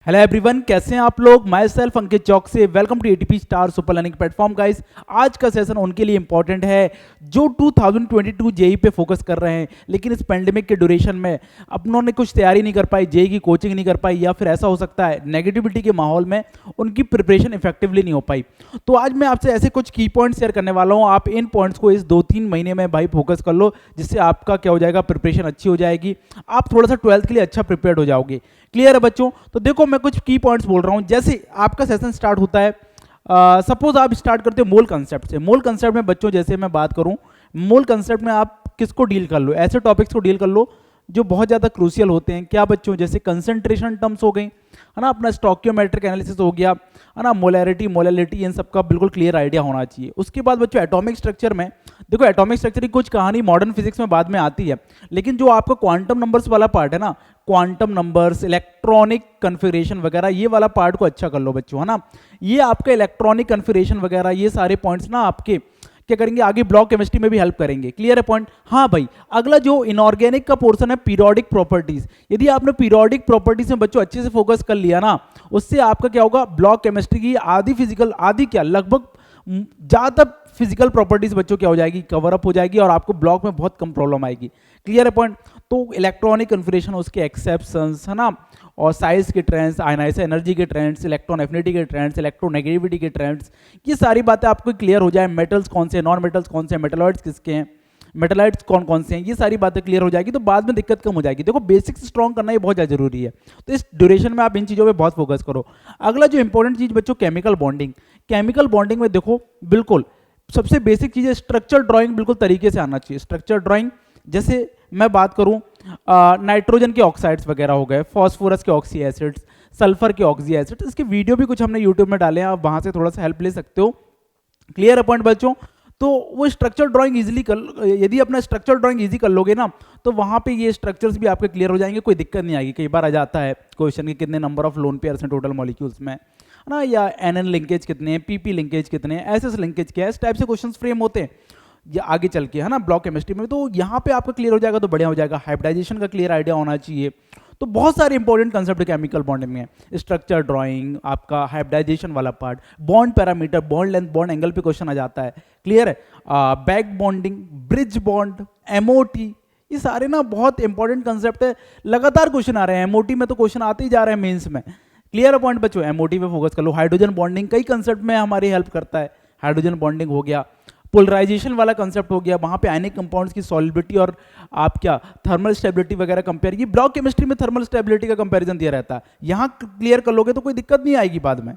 Hello everyone, कैसे हैं आप लोग। माई सेल्फ अंकित चौक से welcome to ATP star super learning platform. Guys, आज का सेशन उनके लिए इंपॉर्टेंट है जो 2022 जेई पे फोकस कर रहे हैं, लेकिन इस पेंडेमिक के ड्यूरेशन में अपनों ने कुछ तैयारी नहीं कर पाई, जेई की कोचिंग नहीं कर पाई, या फिर ऐसा हो सकता है नेगेटिविटी के माहौल में उनकी प्रिपरेशन इफेक्टिवली नहीं हो पाई। तो आज मैं आपसे ऐसे कुछ की पॉइंट्स शेयर करने वाला हूँ। आप इन पॉइंट्स को इस 2-3 महीने में भाई फोकस कर लो, जिससे आपका क्या हो जाएगा, प्रिपरेशन अच्छी हो जाएगी, आप थोड़ा सा 12th के लिए अच्छा प्रिपेयर्ड हो जाओगे। क्लियर है बच्चों। तो देखो, मैं कुछ की पॉइंट्स बोल रहा हूं। जैसे आपका सेशन स्टार्ट होता है, सपोज आप स्टार्ट करते हो मोल कंसेप्ट से। मोल कंसेप्ट में बच्चों, जैसे मैं बात करूं, मोल कंसेप्ट में आप किसको डील कर लो, ऐसे टॉपिक्स को डील कर लो जो बहुत ज़्यादा क्रूशियल होते हैं। क्या बच्चों, जैसे कंसंट्रेशन टर्म्स हो गई, है ना, अपना स्टोकियोमेट्रिक एनालिसिस हो गया, है ना, मोलैरिटी मोलैलिटी, इन सब का बिल्कुल क्लियर आइडिया होना चाहिए। उसके बाद बच्चों एटॉमिक स्ट्रक्चर में देखो, एटॉमिक स्ट्रक्चर की कुछ कहानी मॉडर्न फिजिक्स में बाद में आती है, लेकिन जो आपका क्वांटम नंबर्स वाला पार्ट है ना, क्वांटम नंबर्स, इलेक्ट्रॉनिक कन्फिगरेशन वगैरह, ये वाला पार्ट को अच्छा कर लो बच्चों, है ना। ये आपका इलेक्ट्रॉनिक कन्फिगरेशन वगैरह, ये सारे पॉइंट्स ना आपके क्या करेंगे, आगे ब्लॉक केमिस्ट्री में भी हेल्प करेंगे। क्लियर है पॉइंट। हाँ भाई, अगला जो इनऑर्गेनिक का पोर्शन है, पीरियोडिक प्रॉपर्टीज। यदि आपने पीरियोडिक प्रॉपर्टीज में बच्चों अच्छे से फोकस कर लिया ना, उससे आपका क्या होगा, ब्लॉक केमिस्ट्री की आधी फिजिकल, आधी क्या, लगभग ज़्यादातर फिजिकल प्रॉपर्टीज बच्चों क्या हो जाएगी, कवर अप हो जाएगी, और आपको ब्लॉक में बहुत कम प्रॉब्लम आएगी। क्लियर है पॉइंट। तो इलेक्ट्रॉनिक कन्फिगरेशन, उसके एक्सेप्शंस, है ना, और साइज के ट्रेंड्स, आयनाइजेशन एनर्जी के ट्रेंड्स, इलेक्ट्रॉन एफिनिटी के ट्रेंड्स, इलेक्ट्रोनेगेटिविटी के ट्रेंड्स, ये सारी बातें आपको क्लियर हो जाए। मेटल्स कौन से, नॉन मेटल्स कौन से, मेटलॉइड्स किसके हैं, मेटलाइट्स कौन कौन से हैं, ये सारी बातें क्लियर हो जाएगी, तो बाद में दिक्कत कम हो जाएगी। देखो, बेसिक्स स्ट्रॉन्ग करना ये बहुत ज़्यादा जरूरी है, तो इस ड्यूरेशन में आप इन चीज़ों पे बहुत फोकस करो। अगला जो इंपॉर्टेंट चीज़ बच्चों, केमिकल बॉन्डिंग। केमिकल बॉन्डिंग में देखो, बिल्कुल सबसे बेसिक चीज़ है स्ट्रक्चर ड्राइंग, बिल्कुल तरीके से आना चाहिए स्ट्रक्चर ड्राइंग। जैसे मैं बात करूं, नाइट्रोजन के ऑक्साइड्स वगैरह हो गए, फॉस्फोरस के ऑक्सी एसिड्स, सल्फर के ऑक्सी एसिड्स, इसके वीडियो भी कुछ हमने यूट्यूब में डाले हैं, आप वहां से थोड़ा सा हेल्प ले सकते हो। क्लियर है पॉइंट बच्चों। तो वो स्ट्रक्चर ड्राइंग इजीली कर, यदि अपना स्ट्रक्चर ड्राइंग इजी कर लोगे ना, तो वहाँ पे ये स्ट्रक्चर्स भी आपके क्लियर हो जाएंगे, कोई दिक्कत नहीं आएगी। कई बार आ जाता है क्वेश्चन के कितने नंबर ऑफ लोन पेयर्स हैं टोटल मॉलिक्यूल्स में, है ना, या एन लिंकेज कितने हैं, पीपी लिंकेज कितने हैं, एस लिंकेज क्या है, इस टाइप से क्वेश्चन फ्रेम होते हैं या आगे चल के, है ना, ब्लॉक केमिस्ट्री में। तो यहाँ पे आपका क्लियर हो जाएगा तो बढ़िया हो जाएगा। हाइब्रिडाइजेशन का क्लियर आइडिया होना चाहिए। तो बहुत सारे इंपॉर्टेंट कंसेप्ट केमिकल बॉन्डिंग में है, स्ट्रक्चर ड्राइंग, आपका हाइब्रिडाइजेशन वाला part, bond parameter, bond length, bond angle पे क्वेश्चन आ जाता है। क्लियर है। Back bonding, bridge bond, MOT, ये सारे ना बहुत इंपॉर्टेंट कंसेप्ट है। लगातार क्वेश्चन आ रहे हैं एमओटी में, तो क्वेश्चन आते ही जा रहे हैं मेंस में। क्लियर है पॉइंट बच्चों। एमओटी पे फोकस कर लो। हाइड्रोजन बॉन्डिंग कई कंसेप्ट में हमारी हेल्प करता है। हाइड्रोजन बॉन्डिंग हो गया, पोलराइजेशन वाला कंसेप्ट हो गया, वहाँ पे आयनिक कंपाउंड्स की सॉलिबिलिटी और आप क्या थर्मल स्टेबिलिटी वगैरह कंपेयर, ये ब्लॉक केमिस्ट्री में थर्मल स्टेबिलिटी का कंपैरिजन दिया रहता है। यहाँ क्लियर कर लोगे तो कोई दिक्कत नहीं आएगी बाद में।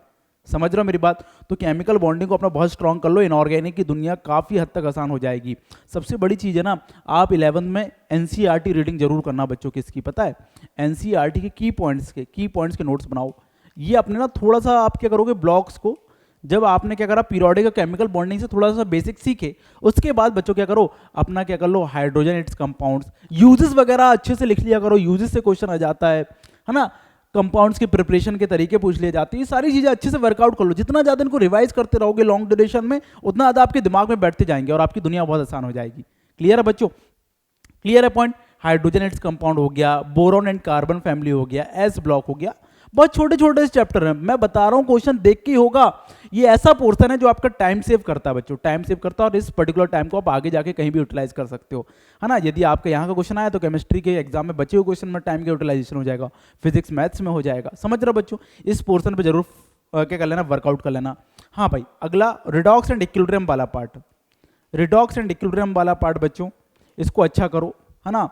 समझ रहे हो मेरी बात। तो केमिकल बॉन्डिंग को अपना बहुत स्ट्रॉन्ग कर लो, इनऑर्गेनिक की दुनिया काफ़ी हद तक आसान हो जाएगी। सबसे बड़ी चीज़ है ना, आप 11th में एनसीईआरटी रीडिंग जरूर करना बच्चों। किसकी पता है, एनसीईआरटी के की पॉइंट्स के नोट्स बनाओ। ये अपने ना थोड़ा सा आप क्या करोगे, ब्लॉक्स को जब आपने क्या करा, पीरियोडिक और केमिकल बॉन्डिंग से थोड़ा सा बेसिक सीखे, उसके बाद बच्चों क्या करो, अपना क्या कर लो, हाइड्रोजन इट्स कंपाउंड्स, यूजेस वगैरह अच्छे से लिख लिया करो। यूजेस से क्वेश्चन आ जाता है ना, कंपाउंड्स के प्रिपरेशन के तरीके पूछ लिए जाते हैं। ये सारी चीज़ें अच्छे से वर्कआउट कर लो। जितना ज़्यादा इनको रिवाइज करते रहोगे लॉन्ग ड्यूरेशन में, उतना ज़्यादा आपके दिमाग में बैठते जाएंगे और आपकी दुनिया बहुत आसान हो जाएगी। क्लियर है बच्चों। क्लियर है पॉइंट। हाइड्रोजन इट्स कंपाउंड हो गया, बोरॉन एंड कार्बन फैमिली हो गया, एस ब्लॉक हो गया। बहुत छोटे छोटे चैप्टर हैं, मैं बता रहा हूँ, क्वेश्चन देख के ही होगा। ये ऐसा पोर्शन है जो आपका टाइम सेव करता है बच्चों, टाइम सेव करता है, और इस पर्टिकुलर टाइम को आप आगे जाके कहीं भी यूटिलाइज कर सकते हो, है ना। यदि आपका यहाँ का क्वेश्चन आया तो केमिस्ट्री के एग्जाम में बचे हुए क्वेश्चन में टाइम का यूटिलाइजेशन हो जाएगा, फिजिक्स मैथ्स में हो जाएगा। समझ रहे हो बच्चों। इस पोर्शन पर जरूर क्या कर लेना, वर्कआउट कर लेना। हाँ भाई, अगला रिडॉक्स एंड इक्विलिब्रियम वाला पार्ट। रिडॉक्स एंड इक्विलिब्रियम वाला पार्ट बच्चों, इसको अच्छा करो, है ना,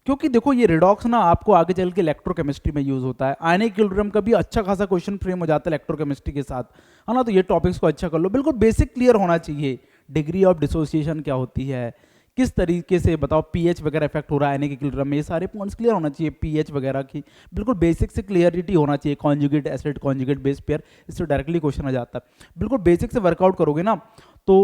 क्योंकि देखो ये रिडॉक्स ना आपको आगे चल के इलेक्ट्रोकेमिस्ट्री में यूज होता है। आयनिक इक्विलिब्रियम का भी अच्छा खासा क्वेश्चन फ्रेम हो जाता है इलेक्ट्रोकेमिस्ट्री के साथ, है ना। तो ये टॉपिक्स को अच्छा कर लो, बिल्कुल बेसिक क्लियर होना चाहिए। डिग्री ऑफ डिसोसिएशन क्या होती है, किस तरीके से बताओ, पीएच वगैरह इफेक्ट हो रहा है आयनिक इक्विलिब्रियम में, ये सारे पॉइंट्स क्लियर होना चाहिए। पीएच वगैरह की बिल्कुल बेसिक से क्लियरिटी होना चाहिए। Conjugate acid, conjugate base pair, इससे डायरेक्टली क्वेश्चन आ जाता है। बिल्कुल बेसिक से वर्कआउट करोगे ना, तो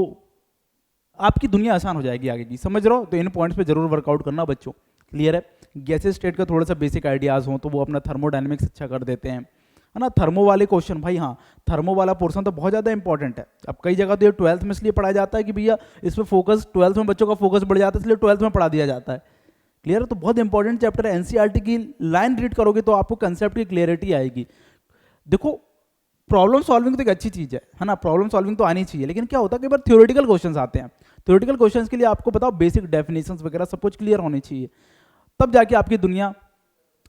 आपकी दुनिया आसान हो जाएगी आगे की। समझ रहे हो। तो इन पॉइंट्स पे जरूर वर्कआउट करना बच्चों। क्लियर है। गैसेस स्टेट का थोड़ा सा बेसिक आइडियाज हो तो वो अपना थर्मोडायनेमिक्स अच्छा कर देते हैं, है ना। थर्मो वाले क्वेश्चन भाई, हाँ, थर्मो वाला पोर्शन तो बहुत ज़्यादा इंपॉर्टेंट है। अब कई जगह तो ये 12th में इसलिए पढ़ाया जाता है कि भैया इस पर फोकस 12th में बच्चों का फोकस बढ़ जाता है, इसलिए 12th में पढ़ा दिया जाता है। क्लियर है। तो बहुत इंपॉर्टेंट चैप्टर है। एनसीईआरटी की लाइन रीड करोगे तो आपको कंसेप्ट की क्लियरिटी आएगी। देखो प्रॉब्लम सॉल्विंग तो एक अच्छी चीज़ है ना, प्रॉब्लम सॉल्विंग तो आनी चाहिए, लेकिन क्या होता है कई बार थ्योरेटिकल क्वेश्चंस आते हैं। थ्योरेटिकल क्वेश्चंस के लिए आपको बताओ बेसिक डेफिनेशंस वगैरह सब कुछ क्लियर होनी चाहिए, तब जाके आपकी दुनिया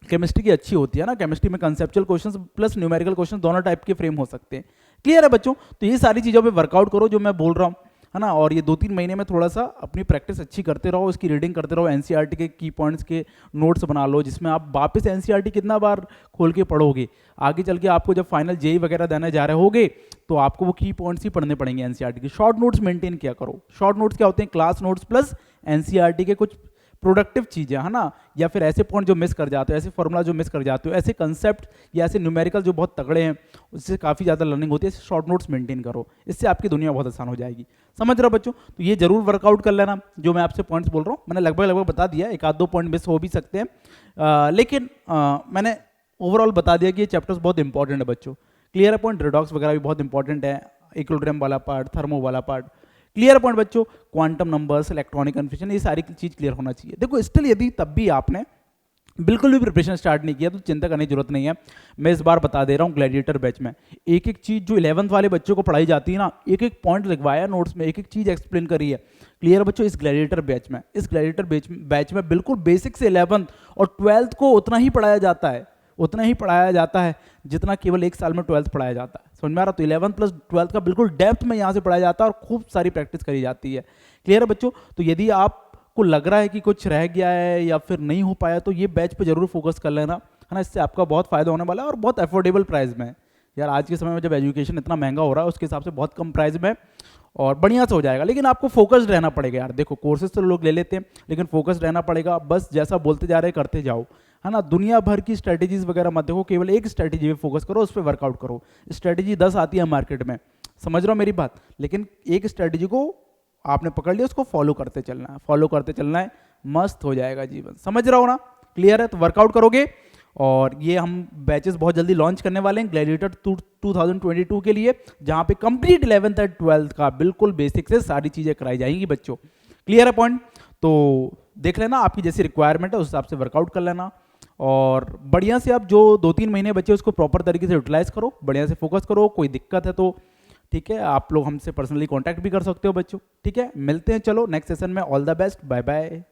केमिस्ट्री की अच्छी होती है ना। केमिस्ट्री में conceptual questions plus numerical questions दोनों टाइप के फ्रेम हो सकते हैं। क्लियर है बच्चों? तो ये सारी चीज़ों पे वर्कआउट करो जो मैं बोल रहा हूँ, है ना। और ये 2-3 महीने में थोड़ा सा अपनी प्रैक्टिस अच्छी करते रहो, इसकी रीडिंग करते रहो, एनसीईआरटी के की पॉइंट्स के नोट्स बना लो, जिसमें आप वापस एनसीईआरटी कितना बार खोल के पढ़ोगे, आगे चल के आपको जब फाइनल जेई वगैरह देने जा रहे होगे तो आपको वो की पॉइंट्स ही पढ़ने पड़ेंगे एनसीईआरटी के। शॉर्ट नोट्स मेंटेन किया करो। शॉर्ट नोट्स क्या होते हैं? क्लास नोट्स प्लस एनसीईआरटी के कुछ प्रोडक्टिव चीज़ें, है ना, या फिर ऐसे पॉइंट जो मिस कर जाते हो, ऐसे फॉर्मूला जो मिस कर जाते हो, ऐसे कंसेप्ट या ऐसे न्यूमेरिकल जो बहुत तगड़े हैं, उससे काफ़ी ज़्यादा लर्निंग होती है। शॉर्ट नोट्स मेंटेन करो, इससे आपकी दुनिया बहुत आसान हो जाएगी। समझ रहे हो बच्चों? तो ये जरूर वर्कआउट कर लेना जो मैं आपसे पॉइंट्स बोल रहा हूँ। मैंने लगभग बता दिया, एक आध दो पॉइंट मिस हो भी सकते हैं, लेकिन मैंने ओवरऑल बता दिया कि ये चैप्टर्स बहुत इंपॉर्टेंट है बच्चों। क्लियर है पॉइंट? रिडॉक्स वगैरह भी बहुत इंपॉर्टेंट है, इक्विलिब्रियम वाला पार्ट, थर्मो वाला पार्ट। क्लियर पॉइंट बच्चों? क्वांटम नंबर्स, इलेक्ट्रॉनिक कन्फ्यूजन, ये सारी चीज क्लियर होना चाहिए। देखो स्टिल यदि तब भी आपने बिल्कुल भी प्रिपरेशन स्टार्ट नहीं किया तो चिंता करने की जरूरत नहीं है। मैं इस बार बता दे रहा हूँ, ग्लैडिएटर बैच में एक एक चीज जो 11th वाले बच्चों को पढ़ाई जाती है ना, एक एक पॉइंट लिखवाया नोट्स में, एक एक चीज एक्सप्लेन करी है। क्लियर बच्चों? इस ग्लैडिएटर बैच में बिल्कुल बेसिक से 11th और 12th को उतना ही पढ़ाया जाता है, उतना ही पढ़ाया जाता है जितना केवल एक साल में 12th पढ़ाया जाता है। समझ में आ रहा? तो 11th प्लस 12th का बिल्कुल डेप्थ में यहाँ से पढ़ाया जाता है और खूब सारी प्रैक्टिस करी जाती है। क्लियर है बच्चों? तो यदि आपको लग रहा है कि कुछ रह गया है या फिर नहीं हो पाया तो ये बैच पे जरूर फोकस कर लेना, है ना। इससे आपका बहुत फायदा होने वाला है और बहुत अफोर्डेबल प्राइस में है। यार आज के समय में जब एजुकेशन इतना महंगा हो रहा है उसके हिसाब से बहुत कम प्राइस में और बढ़िया से हो जाएगा। लेकिन आपको फोकस्ड रहना पड़ेगा यार। देखो कोर्सेज तो लोग ले लेते हैं, लेकिन फोकस्ड रहना पड़ेगा। बस जैसा बोलते जा रहे करते जाओ, है ना। दुनिया भर की स्ट्रेटेजीज वगैरह मत देखो, केवल एक स्ट्रेटेजी पे फोकस करो, उस पर वर्कआउट करो। स्ट्रेटेजी 10 आती है मार्केट में, समझ रहे हो मेरी बात, लेकिन एक स्ट्रेटेजी को आपने पकड़ लिया, उसको फॉलो करते चलना है, फॉलो करते चलना है, मस्त हो जाएगा जीवन। समझ रहा हो ना? क्लियर है? तो वर्कआउट करोगे। और ये हम बैचेस बहुत जल्दी लॉन्च करने वाले हैं ग्लैडिएटर 2022 के लिए, जहां पे कंप्लीट 11th और 12th का बिल्कुल बेसिक से सारी चीजें कराई जाएंगी बच्चों। क्लियर है पॉइंट? तो देख लेना आपकी जैसी रिक्वायरमेंट है उस हिसाब से वर्कआउट कर लेना और बढ़िया से आप जो 2-3 महीने बचे उसको प्रॉपर तरीके से यूटिलाइज करो, बढ़िया से फोकस करो। कोई दिक्कत है तो ठीक है, आप लोग हमसे पर्सनली कांटेक्ट भी कर सकते हो बच्चों। ठीक है, मिलते हैं चलो नेक्स्ट सेशन में। All the best, bye bye.